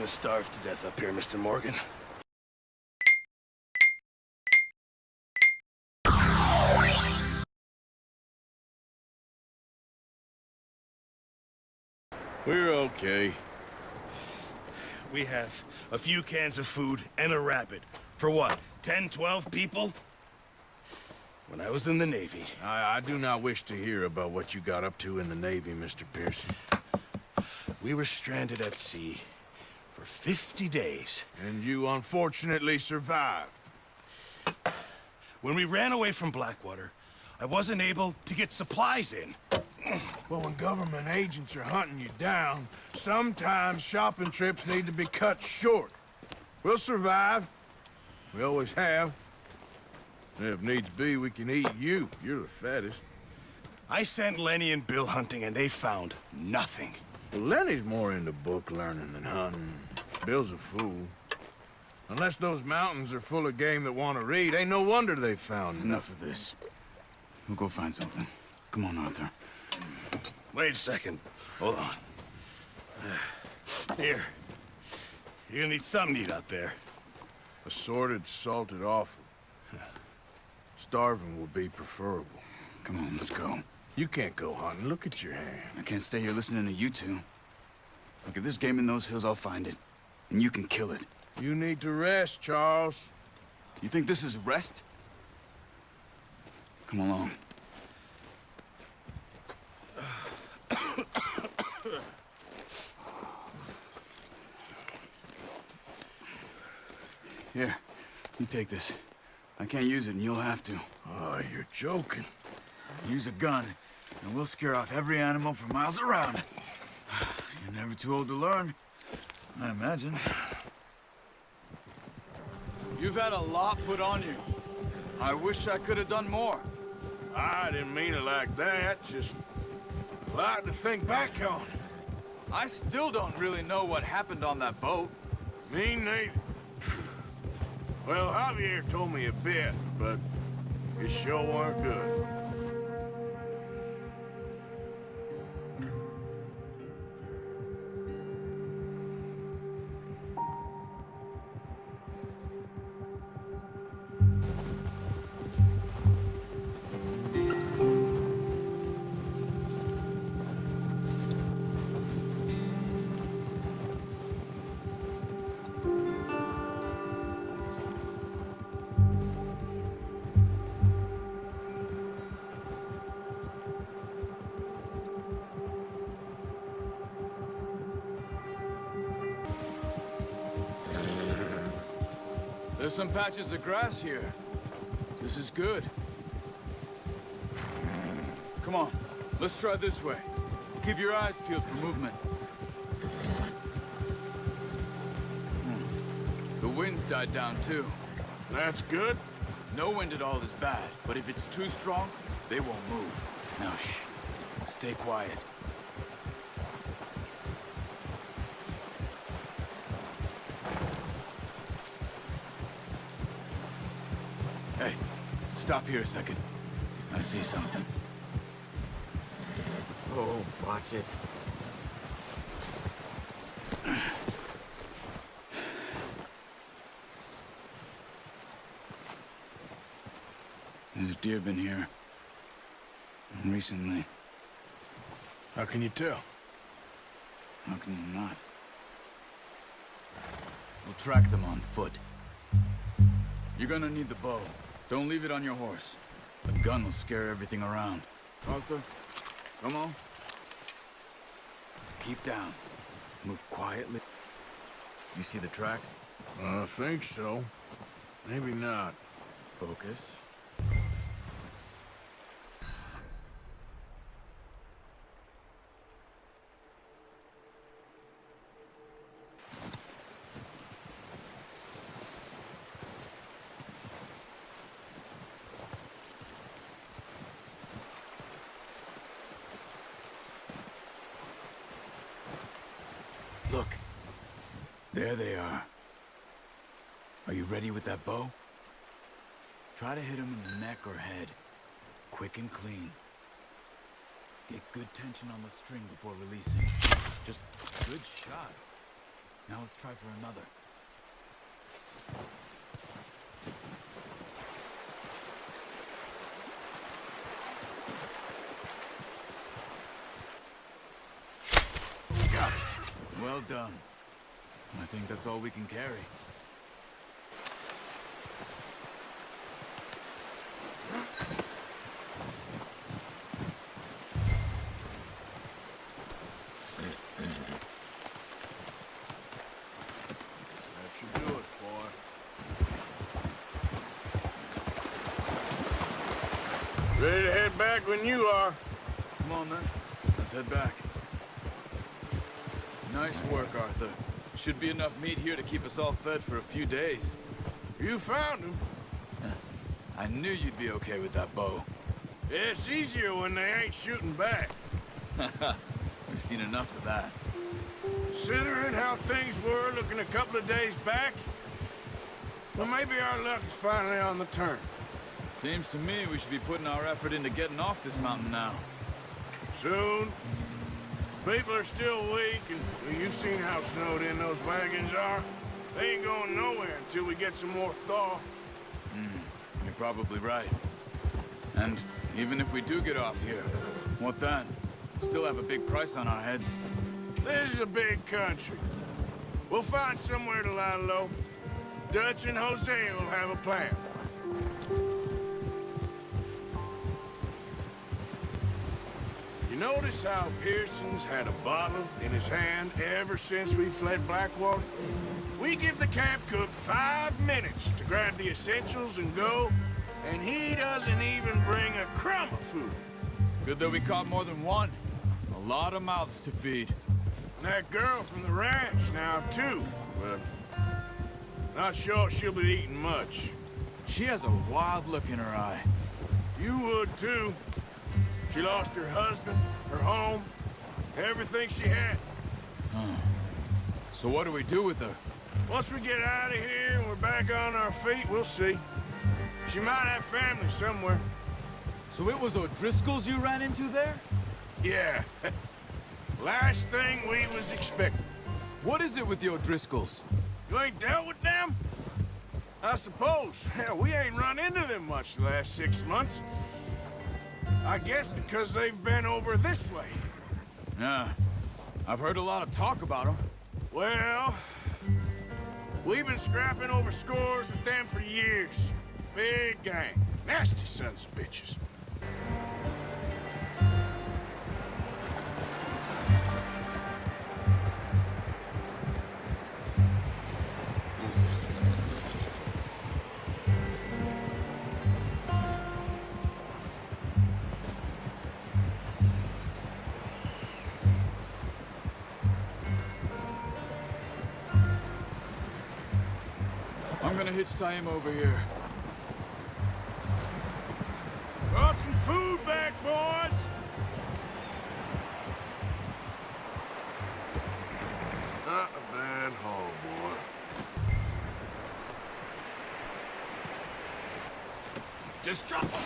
gonna starve to death up here, Mr. Morgan. We're okay. We have a few cans of food and a rabbit. For what, 10, 12 people? When I was in the Navy... I do not wish to hear about what you got up to in the Navy, Mr. Pearson. We were stranded at sea for 50 days. And you unfortunately survived. When we ran away from Blackwater, I wasn't able to get supplies in. Well, when government agents are hunting you down, sometimes shopping trips need to be cut short. We'll survive. We always have. If needs be, we can eat you. You're the fattest. I sent Lenny and Bill hunting, and they found nothing. Well, Lenny's more into book learning than hunting. Bill's a fool. Unless those mountains are full of game that want to read, ain't no wonder they found Enough of this. We'll go find something. Come on, Arthur. Wait a second. Hold on. Here. You're gonna need something to eat out there. Assorted, salted offal. Starving will be preferable. Come on, let's go. You can't go hunting. Look at your hand. I can't stay here listening to you two. Look, if there's game in those hills, I'll find it. And you can kill it. You need to rest, Charles. You think this is rest? Come along. Here, you take this. I can't use it, and you'll have to. Oh, you're joking. Use a gun, and we'll scare off every animal for miles around. You're never too old to learn, I imagine. You've had a lot put on you. I wish I could have done more. I didn't mean it like that. Just a lot to think back on. I still don't really know what happened on that boat. Me neither. Well, Javier told me a bit, but it sure weren't good. There's some patches of grass here. This is good. Come on, let's try this way. Keep your eyes peeled for movement. The wind's died down too. That's good. No wind at all is bad, but if it's too strong, they won't move. Now shh, stay quiet. Hey, stop here a second. I see something. Oh, watch it. There's deer been here. Recently. How can you tell? How can you not? We'll track them on foot. You're gonna need the bow. Don't leave it on your horse. The gun will scare everything around. Arthur, come on. Keep down. Move quietly. You see the tracks? I think so. Maybe not. Focus. Look. There they are. Are you ready with that bow? Try to hit him in the neck or head. Quick and clean. Get good tension on the string before releasing. Just good shot. Now let's try for another. Got it. Well done. I think that's all we can carry. That should do it, boy. Ready to head back when you are. Come on, then. Let's head back. Nice work, Arthur. Should be enough meat here to keep us all fed for a few days. You found him. I knew you'd be okay with that bow. Yeah, it's easier when they ain't shooting back. We've seen enough of that. Considering how things were looking a couple of days back, well, maybe our luck's finally on the turn. Seems to me we should be putting our effort into getting off this mountain now. Soon. People are still weak, and well, you've seen how snowed in those wagons are. They ain't going nowhere until we get some more thaw. You're probably right. And even if we do get off here, what then? We still have a big price on our heads. This is a big country. We'll find somewhere to lie low. Dutch and Jose will have a plan. You notice how Pearson's had a bottle in his hand ever since we fled Blackwater? We give the camp cook 5 minutes to grab the essentials and go, and he doesn't even bring a crumb of food. Good that we caught more than one. A lot of mouths to feed. And that girl from the ranch now, too. But not sure she'll be eating much. She has a wild look in her eye. You would, too. She lost her husband, her home, everything she had. So what do we do with her? Once we get out of here and we're back on our feet, we'll see. She might have family somewhere. So it was O'Driscoll's you ran into there? Yeah. Last thing we was expecting. What is it with the O'Driscolls? You ain't dealt with them? I suppose. Hell, we ain't run into them much the last 6 months. I guess because they've been over this way. Yeah. I've heard a lot of talk about them. Well, we've been scrapping over scores with them for years. Big gang. Nasty sons of bitches. I'm gonna hitch tie him over here. Brought some food back, boys. Not a bad haul, boy. Just drop them.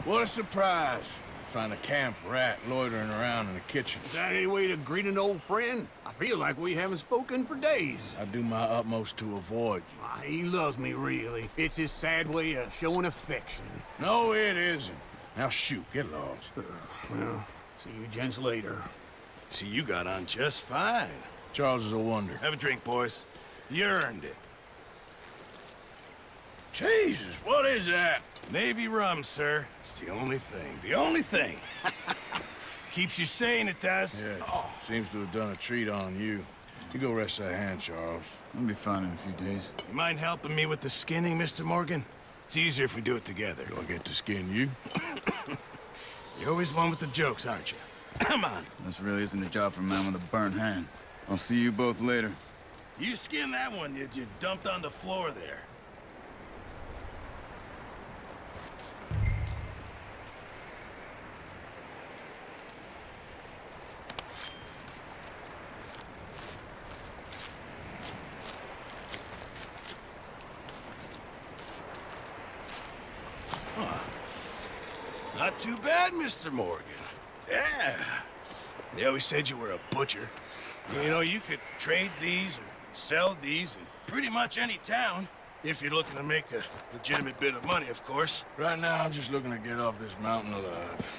What a surprise. Find a camp rat loitering around in the kitchen. Is that any way to greet an old friend? I feel like we haven't spoken for days. I do my utmost to avoid you. He loves me, really. It's his sad way of showing affection. No, it isn't. Now shoot, get lost. Well, see you gents later. See, you got on just fine. Charles is a wonder. Have a drink, boys. You earned it. Jesus, what is that? Navy rum, sir. It's the only thing. The only thing. Keeps you sane, it does. Yeah, seems to have done a treat on you. You go rest that hand, Charles. I'll be fine in a few days. You mind helping me with the skinning, Mr. Morgan? It's easier if we do it together. Do I get to skin you? You're always one with the jokes, aren't you? Come on. This really isn't a job for a man with a burnt hand. I'll see you both later. You skinned that one you dumped on the floor there. Not too bad, Mr. Morgan. Yeah. They always said you were a butcher. You know, you could trade these or sell these in pretty much any town. If you're looking to make a legitimate bit of money, of course. Right now, I'm just looking to get off this mountain alive.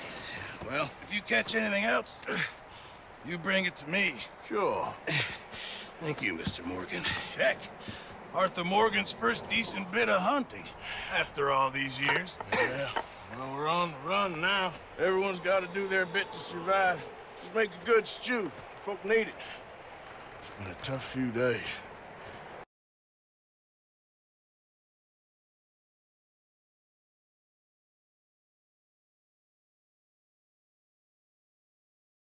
Well, if you catch anything else, you bring it to me. Sure. Thank you, Mr. Morgan. Heck, Arthur Morgan's first decent bit of hunting after all these years. Yeah, well, we're on the run now. Everyone's got to do their bit to survive. Just make a good stew. Folk need it. It's been a tough few days.